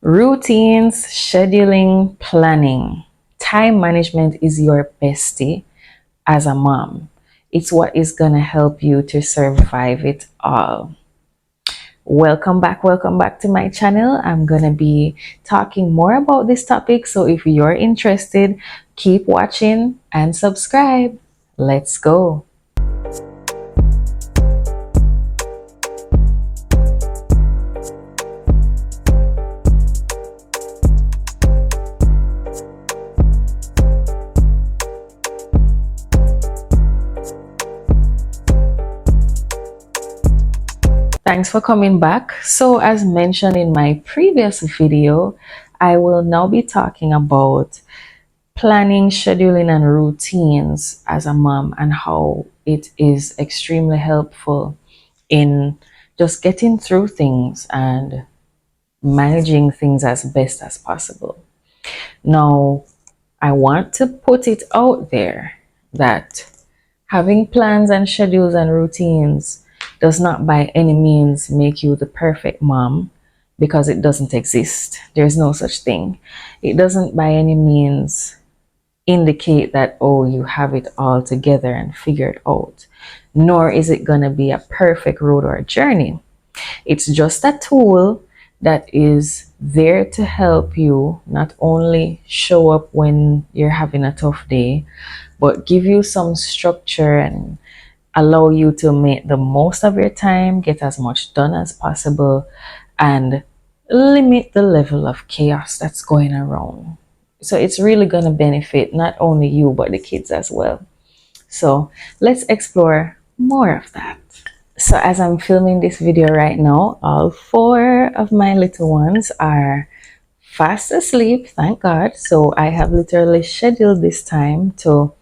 Routines, scheduling, planning. Time management is your bestie as a mom. It's what is going to help you to survive it all. Welcome back to my channel. I'm going to be talking more about this topic. So if you're interested, keep watching and subscribe. Let's go. Thanks for coming back. So as mentioned in my previous video, I will now be talking about planning, scheduling, and routines as a mom and how it is extremely helpful in just getting through things and managing things as best as possible. Now, I want to put it out there that having plans and schedules and routines does not by any means make you the perfect mom, because it doesn't exist. There's no such thing. It doesn't by any means indicate that, oh, you have it all together and figured out, nor is it going to be a perfect road or a journey. It's just a tool that is there to help you not only show up when you're having a tough day, but give you some structure and allow you to make the most of your time, get as much done as possible, and limit the level of chaos that's going around. So it's really going to benefit not only you, but the kids as well. So let's explore more of that. So as I'm filming this video right now, all four of my little ones are fast asleep, thank God. So I have literally scheduled this time to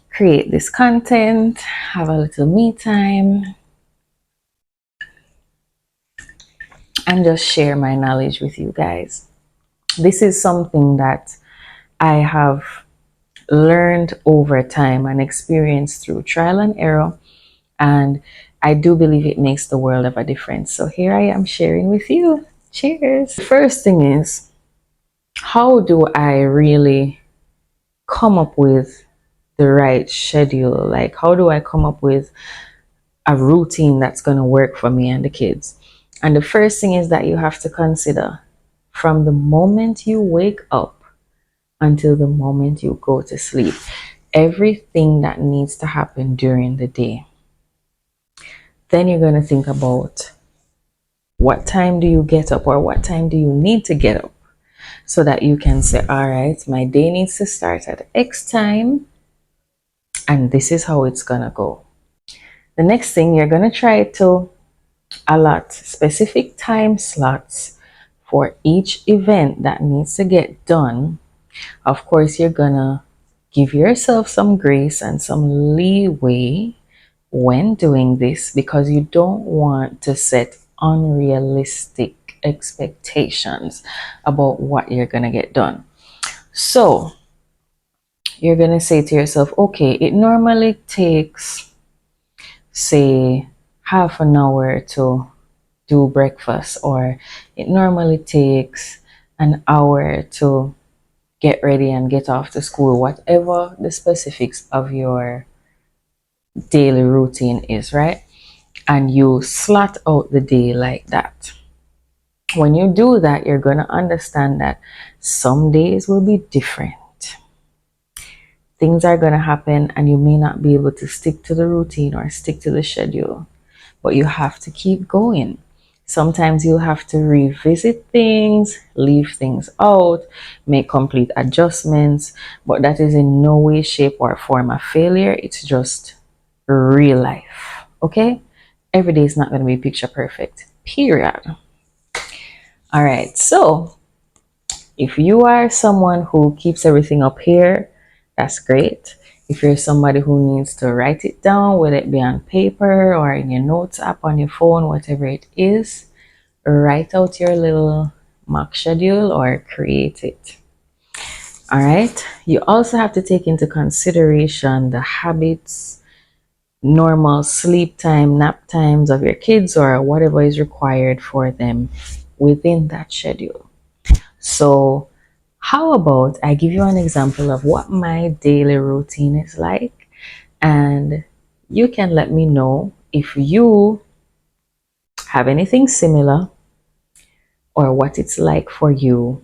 create this content, have a little me time, and just share my knowledge with you guys. This is something that I have learned over time and experienced through trial and error, and I do believe it makes the world of a difference. So here I am sharing with you. Cheers. The first thing is, how do I really come up with the right schedule? Like, how do I come up with a routine that's going to work for me and the kids? And the first thing is that you have to consider, from the moment you wake up until the moment you go to sleep, everything that needs to happen during the day. Then you're going to think about, what time do you get up, or what time do you need to get up, so that you can say, all right, my day needs to start at X time, and this is how it's going to go. The next thing, you're going to try to allot specific time slots for each event that needs to get done. Of course, you're gonna give yourself some grace and some leeway when doing this, because you don't want to set unrealistic expectations about what you're gonna get done. So you're gonna say to yourself, okay, it normally takes, say, half an hour to do breakfast, or it normally takes an hour to get ready and get off to school, whatever the specifics of your daily routine is, right? And you slot out the day like that. When you do that, you're going to understand that some days will be different. Things are going to happen and you may not be able to stick to the routine or stick to the schedule, but you have to keep going. Sometimes you'll have to revisit things, leave things out, make complete adjustments, but that is in no way, shape, or form a failure. It's just real life, okay? Every day is not going to be picture perfect, period. All right, so if you are someone who keeps everything up here, that's great. If you're somebody who needs to write it down, whether it be on paper or in your notes app on your phone, whatever it is, write out your little mock schedule or create it. All right. You also have to take into consideration the habits, normal sleep time, nap times of your kids, or whatever is required for them within that schedule. So, how about I give you an example of what my daily routine is like, and you can let me know if you have anything similar or what it's like for you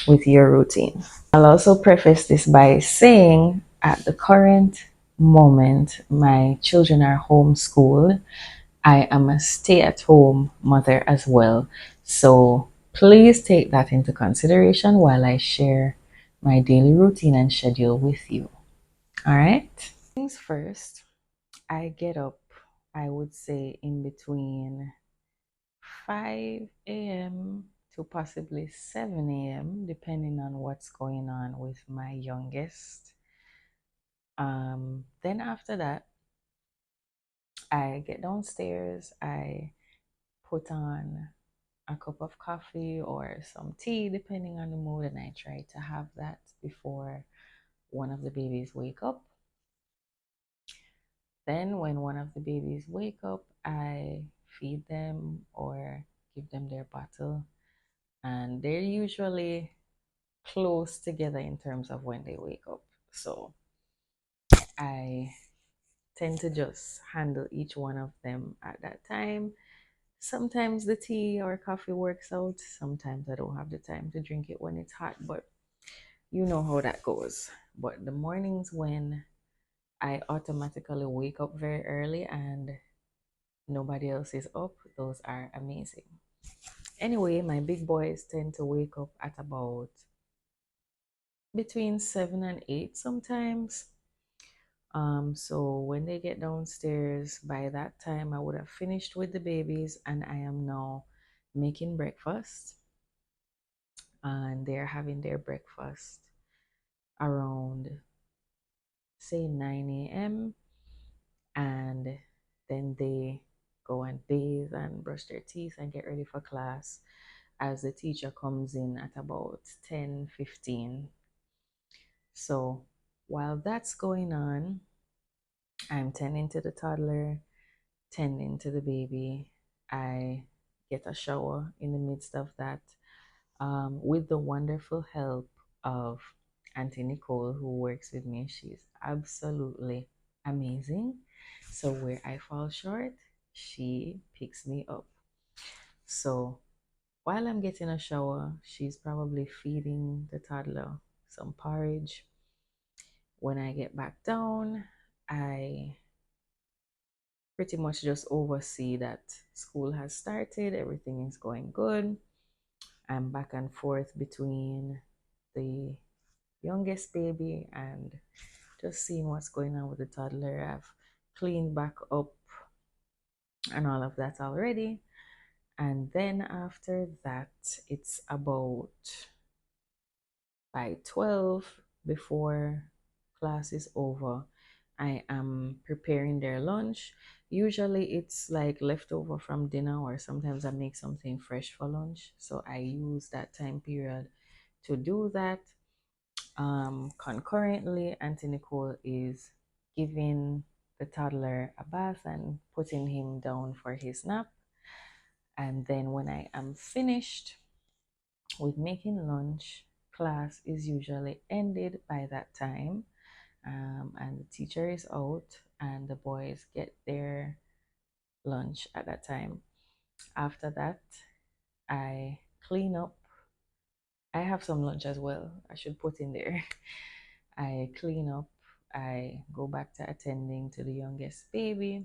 with your routine. I'll also preface this by saying at the current moment, my children are homeschooled. I am a stay at home mother as well. So please take that into consideration while I share my daily routine and schedule with you. All right. Things first, I get up, I would say, in between 5 a.m. to possibly 7 a.m., depending on what's going on with my youngest. Then after that, I get downstairs, I put on a cup of coffee or some tea, depending on the mood, and I try to have that before one of the babies wake up. Then, when one of the babies wake up, I feed them or give them their bottle, and they're usually close together in terms of when they wake up. So I tend to just handle each one of them at that time. Sometimes the tea or coffee works out. Sometimes I don't have the time to drink it when it's hot, but you know how that goes. But the mornings when I automatically wake up very early and nobody else is up, those are amazing. Anyway, my big boys tend to wake up at about between 7 and 8 sometimes. So when they get downstairs, by that time I would have finished with the babies and I am now making breakfast, and they're having their breakfast around say 9 a.m. and then they go and bathe and brush their teeth and get ready for class as the teacher comes in at about 10:15. So while that's going on, I'm tending to the toddler, tending to the baby. I get a shower in the midst of that, with the wonderful help of Auntie Nicole, who works with me. She's absolutely amazing. So, where I fall short, she picks me up. So, while I'm getting a shower, she's probably feeding the toddler some porridge. When I get back down, I pretty much just oversee that school has started, everything is going good. I'm back and forth between the youngest baby and just seeing what's going on with the toddler. I've cleaned back up and all of that already. And then after that, it's about by 12 before class is over. I am preparing their lunch. Usually it's like leftover from dinner, or sometimes I make something fresh for lunch. So I use that time period to do that. Concurrently, Auntie Nicole is giving the toddler a bath and putting him down for his nap. And then when I am finished with making lunch, class is usually ended by that time, and the teacher is out, and the boys get their lunch at that time. After that, I clean up. I have some lunch as well, I should put in there. I clean up. I go back to attending to the youngest baby.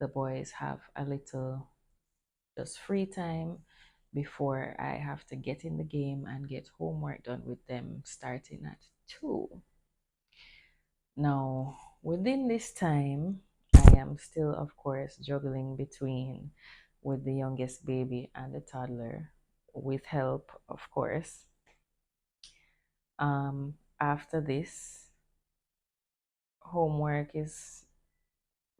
The boys have a little just free time before I have to get in the game and get homework done with them starting at 2. Now, within this time, I am still, of course, juggling between with the youngest baby and the toddler with help, of course. After this, homework is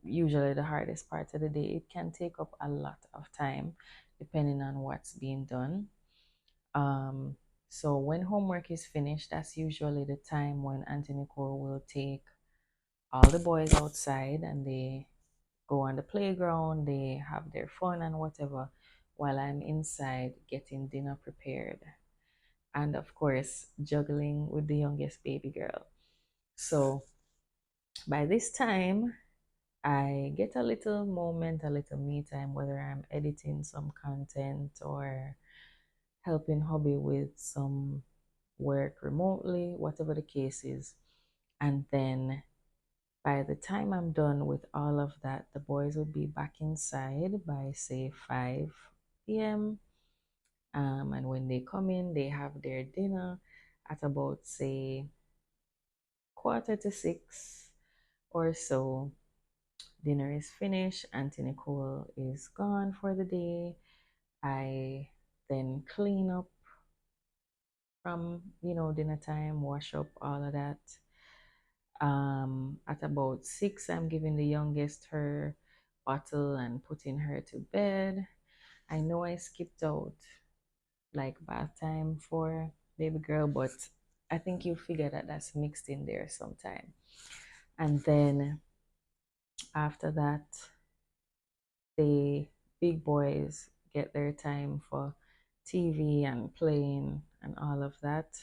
usually the hardest part of the day. It can take up a lot of time depending on what's being done. Um, so when homework is finished, that's usually the time when Auntie Nicole will take all the boys outside and they go on the playground, they have their fun and whatever. while I'm inside getting dinner prepared. And of course, juggling with the youngest baby girl. So by this time, I get a little moment, a little me time, whether I'm editing some content or helping hubby with some work remotely, whatever the case is. And then by the time I'm done with all of that, the boys will be back inside by say 5 p.m. And when they come in, they have their dinner at about say quarter to 6 or so. Dinner is finished. Auntie Nicole is gone for the day. I then clean up from dinner time, wash up all of that. At about 6, I'm giving the youngest her bottle and putting her to bed. I know I skipped out like bath time for baby girl, but I think you figure that that's mixed in there sometime. And then after that, the big boys get their time for TV and playing and all of that,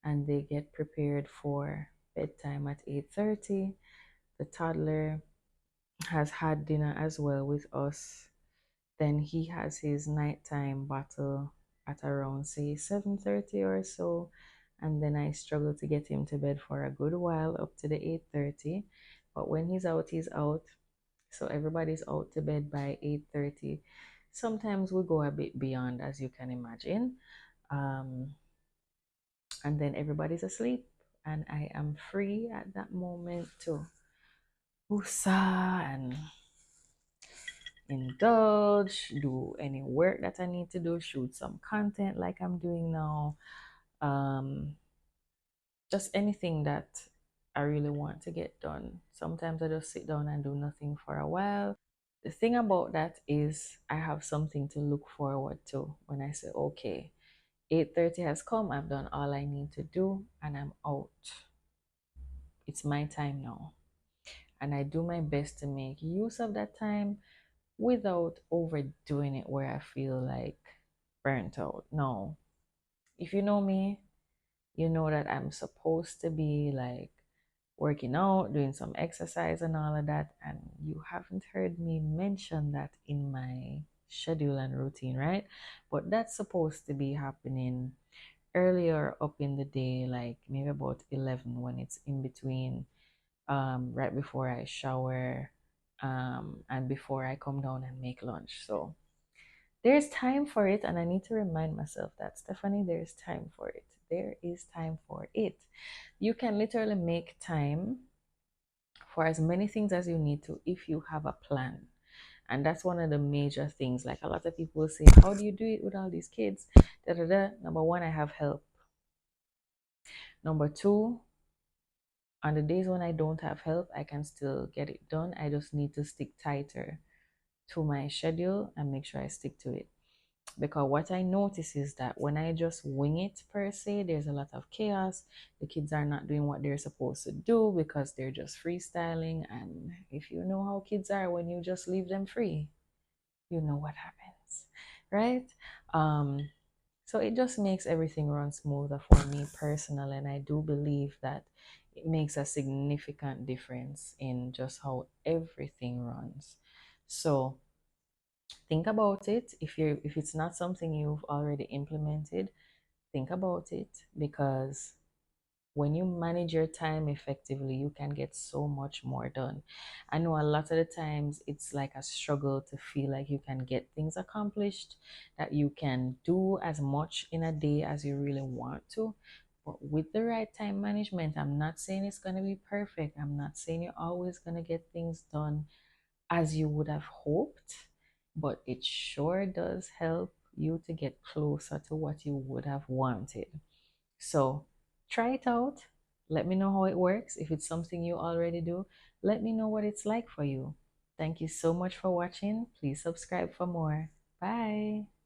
and they get prepared for bedtime at 8:30. The toddler has had dinner as well with us. Then he has his nighttime bottle at around say 7:30 or so, and then I struggle to get him to bed for a good while up to the 8:30. But when he's out, he's out. So everybody's out to bed by 8:30. Sometimes we go a bit beyond, as you can imagine. Um, and then everybody's asleep, and I am free at that moment to woosah and indulge, do any work that I need to do, shoot some content like I'm doing now. Um, just anything that I really want to get done. Sometimes I just sit down and do nothing for a while. The thing about that is I have something to look forward to when I say, okay, 8:30 has come, I've done all I need to do, and I'm out. It's my time now. And I do my best to make use of that time without overdoing it where I feel like burnt out. No. If you know me, you know that I'm supposed to be like working out, doing some exercise and all of that. And you haven't heard me mention that in my schedule and routine, right? But that's supposed to be happening earlier up in the day, like maybe about 11 when it's in between, right before I shower, and before I come down and make lunch. So there's time for it, and I need to remind myself that, Stephanie, there's time for it. There is time for it. You can literally make time for as many things as you need to if you have a plan. And that's one of the major things. Like a lot of people say, how do you do it with all these kids? Da, da, da. Number one, I have help. Number two, on the days when I don't have help, I can still get it done. I just need to stick tighter to my schedule and make sure I stick to it. Because what I notice is that when I just wing it per se, there's a lot of chaos. The kids are not doing what they're supposed to do because they're just freestyling. And if you know how kids are, when you just leave them free, you know what happens, right? Um, so it just makes everything run smoother for me personally. And I do believe that it makes a significant difference in just how everything runs. So think about it. If it's not something you've already implemented, think about it, because when you manage your time effectively, you can get so much more done. I know a lot of the times it's like a struggle to feel like you can get things accomplished, that you can do as much in a day as you really want to. But with the right time management, I'm not saying it's going to be perfect. I'm not saying you're always going to get things done as you would have hoped, but it sure does help you to get closer to what you would have wanted. So try it out. Let me know how it works. If it's something you already do, let me know what it's like for you. Thank you so much for watching. Please subscribe for more. Bye.